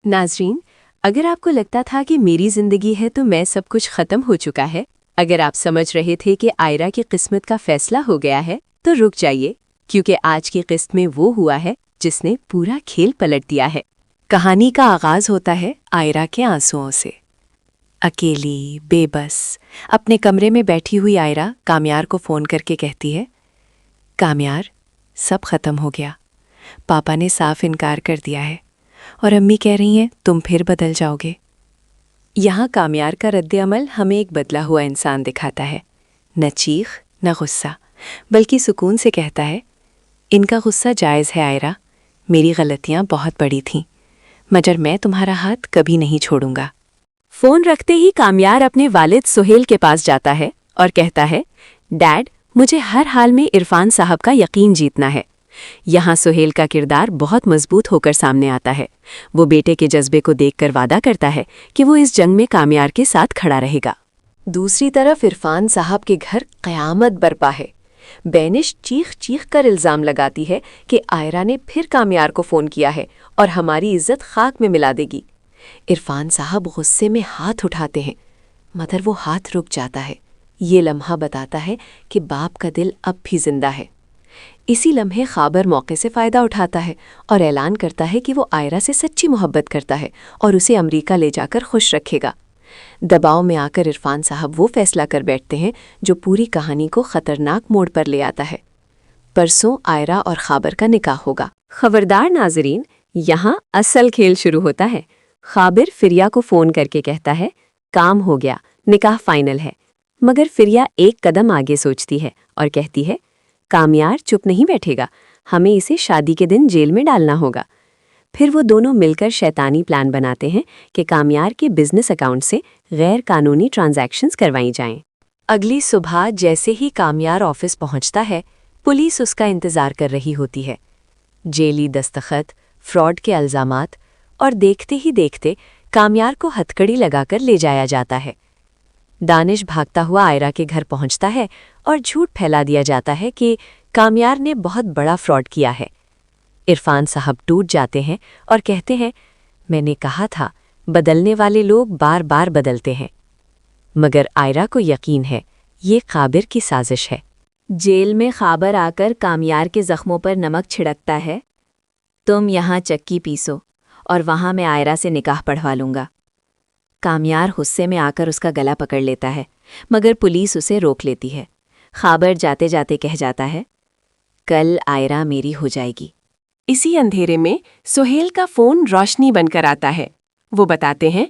ناظرین، اگر آپ کو لگتا تھا کہ میری زندگی ہے تو میں سب کچھ ختم ہو چکا ہے، اگر آپ سمجھ رہے تھے کہ آئرہ کی قسمت کا فیصلہ ہو گیا ہے تو رک جائیے، کیونکہ آج کی قسط میں وہ ہوا ہے جس نے پورا کھیل پلٹ دیا ہے۔ کہانی کا آغاز ہوتا ہے آئرہ کے آنسوؤں سے۔ اکیلی، بے بس، اپنے کمرے میں بیٹھی ہوئی آئرہ کامیار کو فون کر کے کہتی ہے، کامیار، سب ختم ہو گیا، پاپا نے صاف انکار کر دیا ہے اور امی کہہ رہی ہیں تم پھر بدل جاؤ گے۔ یہاں کامیار کا رد عمل ہمیں ایک بدلا ہوا انسان دکھاتا ہے، نہ چیخ نہ غصہ، بلکہ سکون سے کہتا ہے، ان کا غصہ جائز ہے آئرہ، میری غلطیاں بہت بڑی تھیں، مگر میں تمہارا ہاتھ کبھی نہیں چھوڑوں گا۔ فون رکھتے ہی کامیار اپنے والد سہیل کے پاس جاتا ہے اور کہتا ہے، ڈیڈ، مجھے ہر حال میں عرفان صاحب کا یقین جیتنا ہے۔ یہاں سہیل کا کردار بہت مضبوط ہو کر سامنے آتا ہے۔ وہ بیٹے کے جذبے کو دیکھ کر وعدہ کرتا ہے کہ وہ اس جنگ میں کامیار کے ساتھ کھڑا رہے گا۔ دوسری طرف عرفان صاحب کے گھر قیامت برپا ہے۔ بینش چیخ چیخ کر الزام لگاتی ہے کہ آئرہ نے پھر کامیار کو فون کیا ہے اور ہماری عزت خاک میں ملا دے گی۔ عرفان صاحب غصے میں ہاتھ اٹھاتے ہیں، مگر وہ ہاتھ رک جاتا ہے۔ یہ لمحہ بتاتا ہے کہ باپ کا دل اب بھی زندہ ہے۔ اسی لمحے خابر موقع سے فائدہ اٹھاتا ہے اور اعلان کرتا ہے کہ وہ آئرہ سے سچی محبت کرتا ہے اور اسے امریکہ لے جا کر خوش رکھے گا۔ دباؤ میں آ کر عرفان صاحب وہ فیصلہ کر بیٹھتے ہیں جو پوری کہانی کو خطرناک موڑ پر لے آتا ہے۔ پرسوں آئرہ اور خابر کا نکاح ہوگا۔ خبردار ناظرین، یہاں اصل کھیل شروع ہوتا ہے۔ خابر فریا کو فون کر کے کہتا ہے، کام ہو گیا، نکاح فائنل ہے۔ مگر فریا ایک قدم آگے سوچتی ہے اور کہتی ہے، کامیار چپ نہیں بیٹھے گا، ہمیں اسے شادی کے دن جیل میں ڈالنا ہوگا۔ پھر وہ دونوں مل کر شیطانی پلان بناتے ہیں کہ کامیار کے بزنس اکاؤنٹ سے غیر قانونی ٹرانزیکشنز کروائی جائیں۔ اگلی صبح جیسے ہی کامیار آفس پہنچتا ہے، پولیس اس کا انتظار کر رہی ہوتی ہے۔ جیلی دستخط، فراڈ کے الزامات، اور دیکھتے ہی دیکھتے کامیار کو ہتھکڑی لگا کر لے جایا جاتا ہے۔ دانش بھاگتا ہوا آئرہ کے گھر پہنچتا ہے اور جھوٹ پھیلا دیا جاتا ہے کہ کامیار نے بہت بڑا فراڈ کیا ہے۔ عرفان صاحب ٹوٹ جاتے ہیں اور کہتے ہیں، میں نے کہا تھا بدلنے والے لوگ بار بار بدلتے ہیں۔ مگر آئرہ کو یقین ہے یہ خابر کی سازش ہے۔ جیل میں خابر آ کر کامیار کے زخموں پر نمک چھڑکتا ہے، تم یہاں چکی پیسو اور وہاں میں آئرہ سے نکاح پڑھوا لوں گا۔ کامیار غصے میں آ کر اس کا گلا پکڑ لیتا ہے، مگر پولیس اسے روک لیتی ہے۔ خابر جاتے جاتے کہہ جاتا ہے، کل آئرہ میری ہو جائے گی۔ اسی اندھیرے میں سہیل کا فون روشنی بن کر آتا ہے۔ وہ بتاتے ہیں،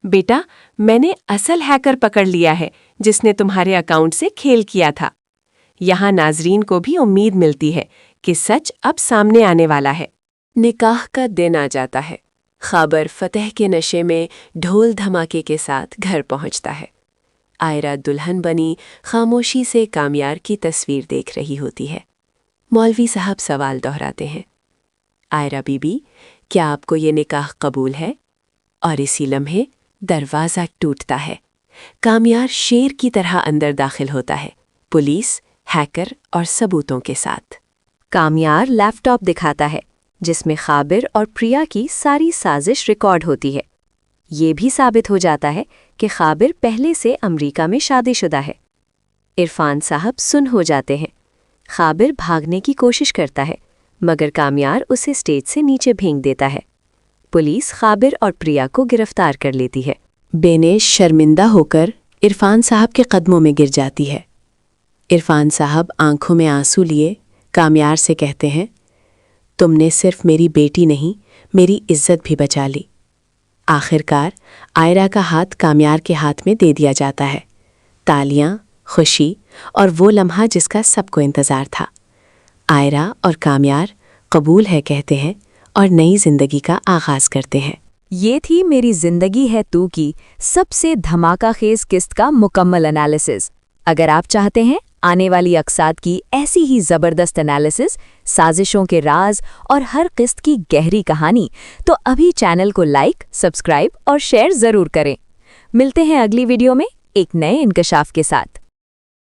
بیٹا، میں نے اصل ہیکر پکڑ لیا ہے جس نے تمہارے اکاؤنٹ سے کھیل کیا تھا۔ یہاں ناظرین کو بھی امید ملتی ہے کہ سچ اب سامنے آنے والا ہے۔ نکاح کا دن آ جاتا ہے۔ خابر فتح کے نشے میں ڈھول دھماکے کے ساتھ گھر پہنچتا ہے۔ آئرہ دلہن بنی خاموشی سے کامیار کی تصویر دیکھ رہی ہوتی ہے۔ مولوی صاحب سوال دہراتے ہیں، آئرہ بی بی، کیا آپ کو یہ نکاح قبول ہے؟ اور اسی لمحے دروازہ ٹوٹتا ہے۔ کامیار شیر کی طرح اندر داخل ہوتا ہے، پولیس، ہیکر اور ثبوتوں کے ساتھ۔ کامیار لیپ ٹاپ دکھاتا ہے جس میں خابر اور پریا کی ساری سازش ریکارڈ ہوتی ہے۔ یہ بھی ثابت ہو جاتا ہے کہ خابر پہلے سے امریکہ میں شادی شدہ ہے۔ عرفان صاحب سن ہو جاتے ہیں۔ خابر بھاگنے کی کوشش کرتا ہے، مگر کامیار اسے اسٹیج سے نیچے پھینک دیتا ہے۔ پولیس خابر اور پریا کو گرفتار کر لیتی ہے۔ بینیش شرمندہ ہو کر عرفان صاحب کے قدموں میں گر جاتی ہے۔ عرفان صاحب آنکھوں میں آنسو لیے کامیار سے کہتے ہیں، تم نے صرف میری بیٹی نہیں، میری عزت بھی بچا لی۔ آخرکار آئرہ کا ہاتھ کامیار کے ہاتھ میں دے دیا جاتا ہے۔ تالیاں، خوشی اور وہ لمحہ جس کا سب کو انتظار تھا۔ آئرہ اور کامیار قبول ہے کہتے ہیں اور نئی زندگی کا آغاز کرتے ہیں۔ یہ تھی میری زندگی ہے تو کی سب سے دھماکہ خیز قسط کا مکمل انالیسز۔ اگر آپ چاہتے ہیں آنے والی اقساط کی ایسی ہی زبردست انالیسز، سازشوں کے راز اور ہر قسط کی گہری کہانی، تو ابھی چینل کو لائک، سبسکرائب اور شیئر ضرور کریں۔ ملتے ہیں اگلی ویڈیو میں ایک نئے انکشاف کے ساتھ۔